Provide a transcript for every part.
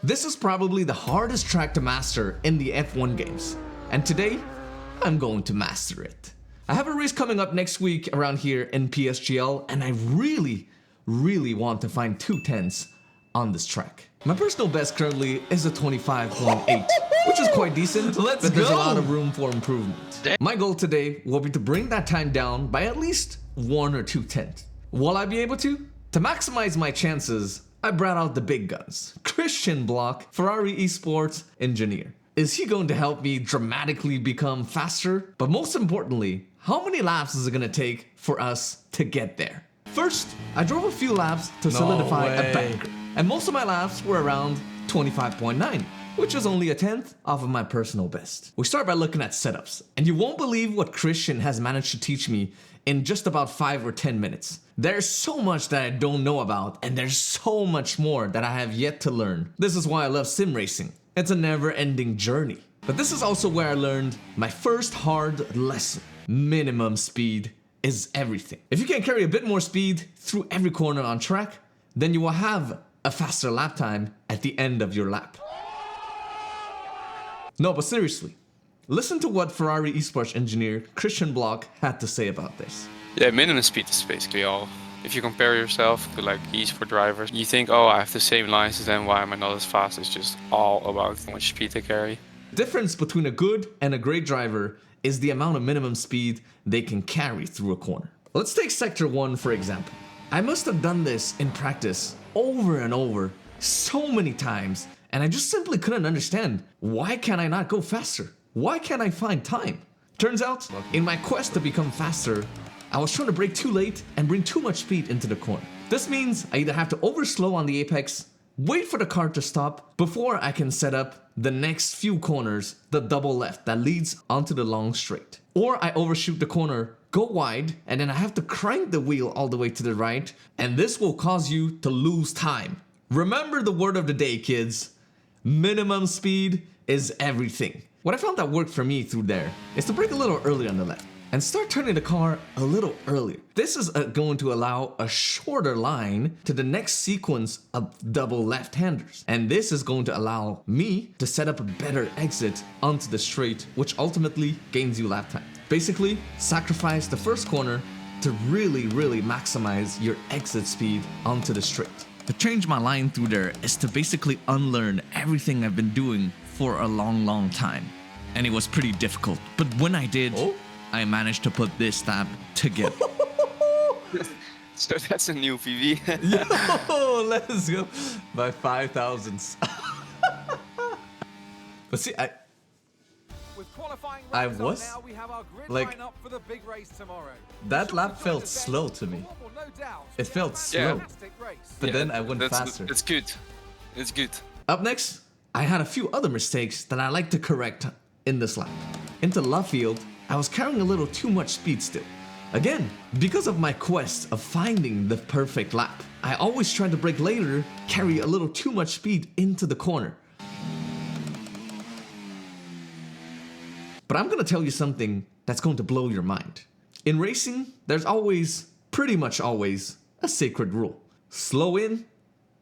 This is probably the hardest track to master in the F1 games, and today, I'm going to master it. I have a race coming up next week around here in PSGL, and I really want to find 210s on this track. My personal best currently is a 25.8, which is quite decent, but there's a lot of room for improvement. My goal today will be to bring that time down by at least 1 or 2 tenths. Will I be able to? To maximize my chances, I brought out the big guns. Blok, Ferrari Esports Engineer. Is he going to help me dramatically become faster? But most importantly, how many laps is it going to take for us to get there? First, I drove a few laps to solidify a banker, and most of my laps were around 25.9, which is only a tenth off of my personal best. We start by looking at setups, and you won't believe what Christian has managed to teach me in just about 5 or 10 minutes. There's so much that I don't know about, and there's so much more that I have yet to learn. This is why I love sim racing. It's a never-ending journey. But this is also where I learned my first hard lesson. Minimum speed is everything. If you can carry a bit more speed through every corner on track, then you will have a faster lap time at the end of your lap. No, but seriously, listen to what Ferrari Esports Engineer Blok had to say about this. Yeah, minimum speed is basically all. If you compare yourself to like esport drivers, you think, oh, I have the same lines as them, why am I not as fast? It's just all about how much speed they carry. The difference between a good and a great driver is the amount of minimum speed they can carry through a corner. Let's take Sector 1 for example. I must have done this in practice over and over so many times, and I just simply couldn't understand, why can I not go faster? Why can't I find time? Turns out, in my quest to become faster, I was trying to brake too late and bring too much speed into the corner. This means I either have to overslow on the apex, wait for the car to stop before I can set up the next few corners, the double left that leads onto the long straight. Or I overshoot the corner, go wide, and then I have to crank the wheel all the way to the right, and this will cause you to lose time. Remember the word of the day, kids. Minimum speed is everything. What I found that worked for me through there is to brake a little early on the left and start turning the car a little earlier. This is going to allow a shorter line to the next sequence of double left-handers. And this is going to allow me to set up a better exit onto the straight, which ultimately gains you lap time. Basically, sacrifice the first corner to really maximize your exit speed onto the straight. To change my line through there is to basically unlearn everything I've been doing for a long time. And it was pretty difficult. But when I did, I managed to put this tab together. So that's a new PV. Yo, let's go. By 5,000s. But see, I was like, that lap felt slow to me. It felt slow, but then I went faster. It's good. It's good. Up next, I had a few other mistakes that I like to correct in this lap. Into left field, I was carrying a little too much speed still. Again, because of my quest of finding the perfect lap, I always try to brake later, carry a little too much speed into the corner. But I'm gonna tell you something that's going to blow your mind. In racing, there's always, pretty much always, a sacred rule. Slow in,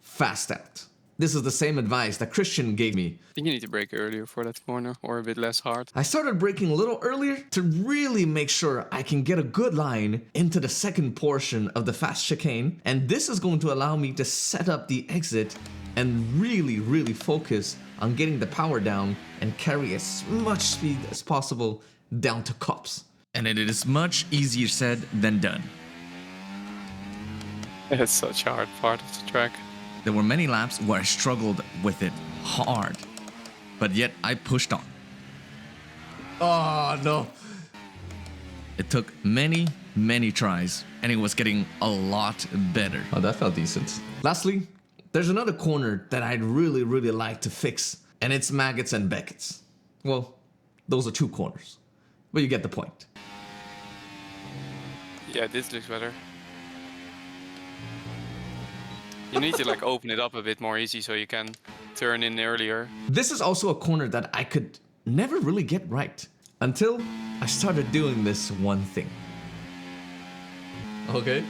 fast out. This is the same advice that Christian gave me. I think you need to brake earlier for that corner, or a bit less hard. I started braking a little earlier to really make sure I can get a good line into the second portion of the fast chicane, and this is going to allow me to set up the exit and really focus on getting the power down and carry as much speed as possible down to cops. And it is much easier said than done. It's such a hard part of the track. There were many laps where I struggled with it hard, but yet I pushed on. Oh no. It took many tries, and it was getting a lot better. Oh, that felt decent. Lastly, there's another corner that I'd really like to fix, and it's Maggots and Beckett's. Well, those are two corners, but you get the point. Yeah, this looks better. You need to like open it up a bit more easy so you can turn in earlier. This is also a corner that I could never really get right until I started doing this one thing. Okay,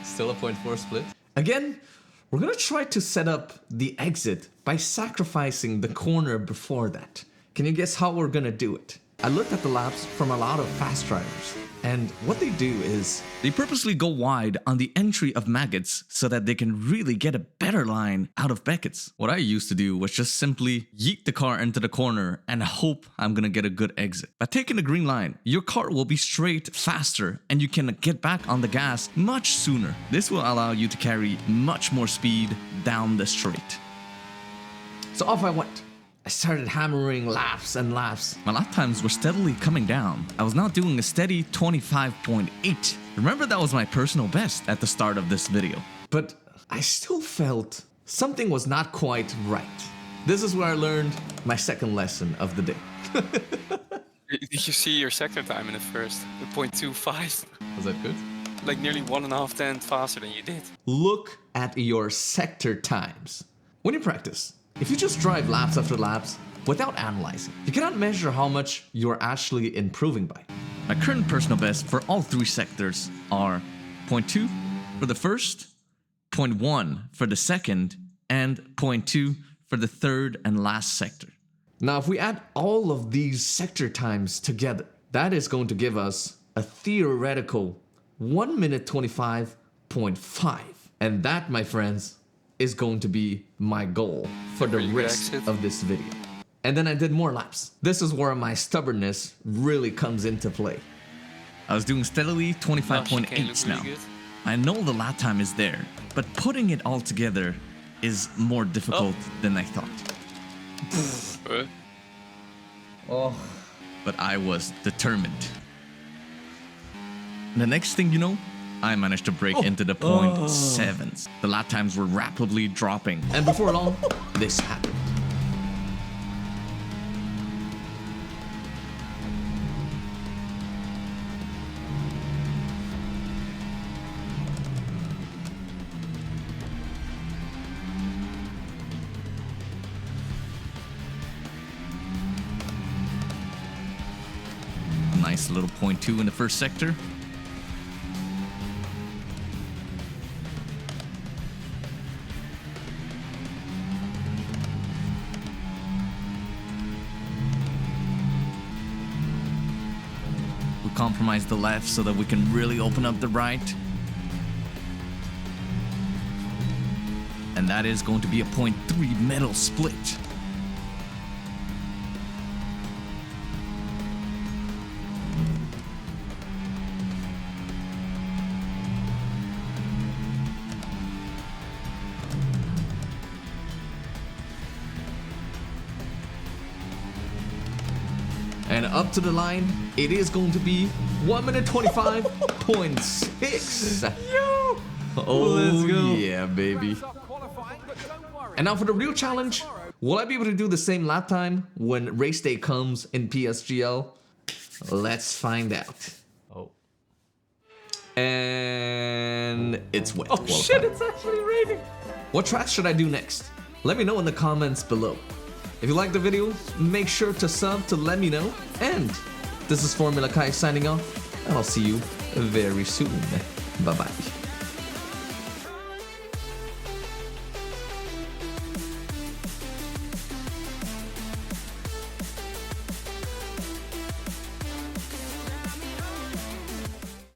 still a 0.4 split. Again, we're gonna try to set up the exit by sacrificing the corner before that. Can you guess how we're gonna do it? I looked at the laps from a lot of fast drivers, and what they do is they purposely go wide on the entry of maggots so that they can really get a better line out of Beckett's. What I used to do was just simply yeet the car into the corner and hope I'm gonna get a good exit. By taking the green line, your car will be straight faster and you can get back on the gas much sooner. This will allow you to carry much more speed down the straight. So off I went. I started hammering laps and laps. My lap times were steadily coming down. I was now doing a steady 25.8. Remember, that was my personal best at the start of this video. But I still felt something was not quite right. This is where I learned my second lesson of the day. Did you see your sector time in the first? 0.25. Was that good? Like nearly 1.5 tenths faster than you did. Look at your sector times. When you practice, if you just drive laps after laps without analyzing, you cannot measure how much you're actually improving by. My current personal best for all three sectors are 0.2 for the first, 0.1 for the second, and 0.2 for the third and last sector. Now, if we add all of these sector times together, that is going to give us a theoretical 1 minute 25.5. And that, my friends, is going to be my goal for the rest of this video. And then I did more laps. This is where my stubbornness really comes into play. I was doing steadily 25.8 now. Really I know the lap time is there, but putting it all together is more difficult than I thought. But I was determined. The next thing you know, I managed to break into the 0.7s. The lap times were rapidly dropping. And before long, this happened. Nice little 0.2 in the first sector. Compromise the left so that we can really open up the right. And that is going to be a 0.3 middle split. And up to the line, it is going to be 1 minute 25.6. Yo! Oh, let's go. Yeah, baby. And now for the real challenge. Will I be able to do the same lap time when race day comes in PSGL? Let's find out. Oh. And it's wet. Oh shit, it's actually raining. What track should I do next? Let me know in the comments below. If you liked the video, make sure to sub to let me know. And this is Formula Kai signing off, and I'll see you very soon. Bye-bye.